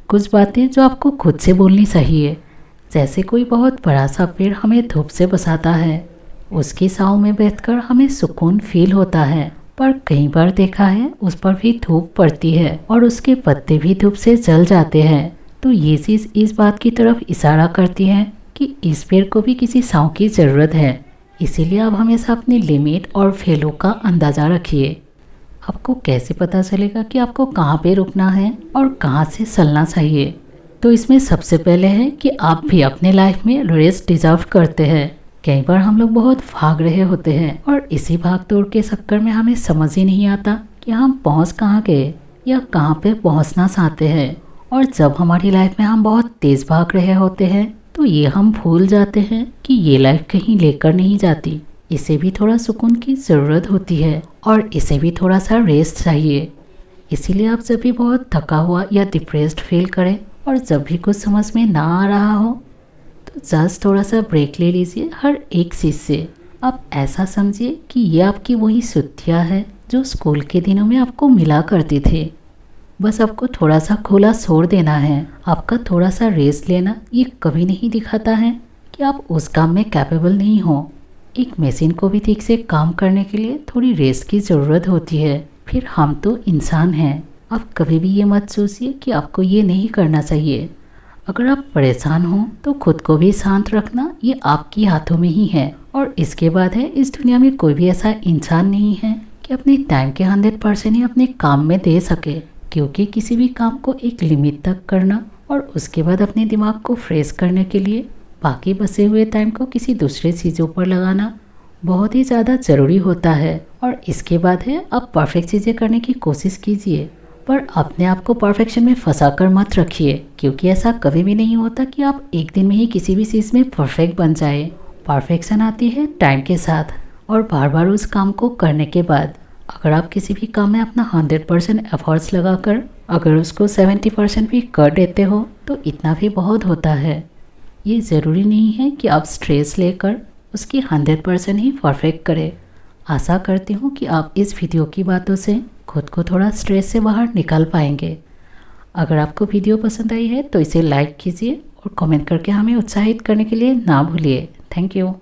कुछ बातें जो आपको खुद से बोलनी चाहिए। जैसे कोई बहुत बड़ा सा पेड़ हमें धूप से बचाता है, उसकी छांव में बैठकर हमें सुकून फील होता है, पर कई बार देखा है उस पर भी धूप पड़ती है और उसके पत्ते भी धूप से जल जाते हैं। तो ये चीज़ इस बात की तरफ इशारा करती है कि इस पेड़ को भी किसी छांव की ज़रूरत है। इसीलिए आप हमेशा अपनी लिमिट और फेलों का अंदाज़ा रखिए। आपको कैसे पता चलेगा कि आपको कहाँ पे रुकना है और कहाँ से चलना चाहिए? तो इसमें सबसे पहले है कि आप भी अपने लाइफ में रेस्ट डिजर्व करते हैं। कई बार हम लोग बहुत भाग रहे होते हैं और इसी भाग दौड़ के चक्कर में हमें समझ ही नहीं आता कि हम पहुँच कहाँ गए या कहाँ पे पहुँचना चाहते हैं। और जब हमारी लाइफ में हम बहुत तेज़ भाग रहे होते हैं तो ये हम भूल जाते हैं कि ये लाइफ कहीं लेकर नहीं जाती। इसे भी थोड़ा सुकून की ज़रूरत होती है और इसे भी थोड़ा सा रेस्ट चाहिए। इसीलिए आप जब भी बहुत थका हुआ या डिप्रेस्ड फील करें और जब भी कुछ समझ में ना आ रहा हो तो जस्ट थोड़ा सा ब्रेक ले लीजिए हर एक चीज़ से। आप ऐसा समझिए कि ये आपकी वही छुट्टियाँ है जो स्कूल के दिनों में आपको मिला करती थी। बस आपको थोड़ा सा खुला छोड़ देना है। आपका थोड़ा सा रेस्ट लेना ये कभी नहीं दिखाता है कि आप उस काम में कैपेबल नहीं हो। एक मशीन को भी ठीक से काम करने के लिए थोड़ी रेस्ट की ज़रूरत होती है। फिर हम तो इंसान हैं। आप कभी भी ये मत सोचिए कि आपको ये नहीं करना चाहिए। अगर आप परेशान हो तो खुद को भी शांत रखना ये आपके हाथों में ही है। और इसके बाद है, इस दुनिया में कोई भी ऐसा इंसान नहीं है कि अपने टाइम के 100% ही अपने काम में दे सके। क्योंकि किसी भी काम को एक लिमिट तक करना और उसके बाद अपने दिमाग को फ्रेश करने के लिए बाकी बचे हुए टाइम को किसी दूसरे चीज़ों पर लगाना बहुत ही ज़्यादा ज़रूरी होता है। और इसके बाद है, आप परफेक्ट चीज़ें करने की कोशिश कीजिए, पर अपने आप को परफेक्शन में फंसा कर मत रखिए। क्योंकि ऐसा कभी भी नहीं होता कि आप एक दिन में ही किसी भी चीज़ में परफेक्ट बन जाए। परफेक्शन आती है टाइम के साथ और बार बार उस काम को करने के बाद। अगर आप किसी भी काम में अपना 100% एफर्ट्स लगाकर अगर उसको 70% भी कर देते हो तो इतना भी बहुत होता है। ये ज़रूरी नहीं है कि आप स्ट्रेस लेकर उसकी 100% ही परफेक्ट करें। आशा करती हूँ कि आप इस वीडियो की बातों से खुद को थोड़ा स्ट्रेस से बाहर निकाल पाएंगे। अगर आपको वीडियो पसंद आई है तो इसे लाइक कीजिए और कमेंट करके हमें उत्साहित करने के लिए ना भूलिए। Thank you.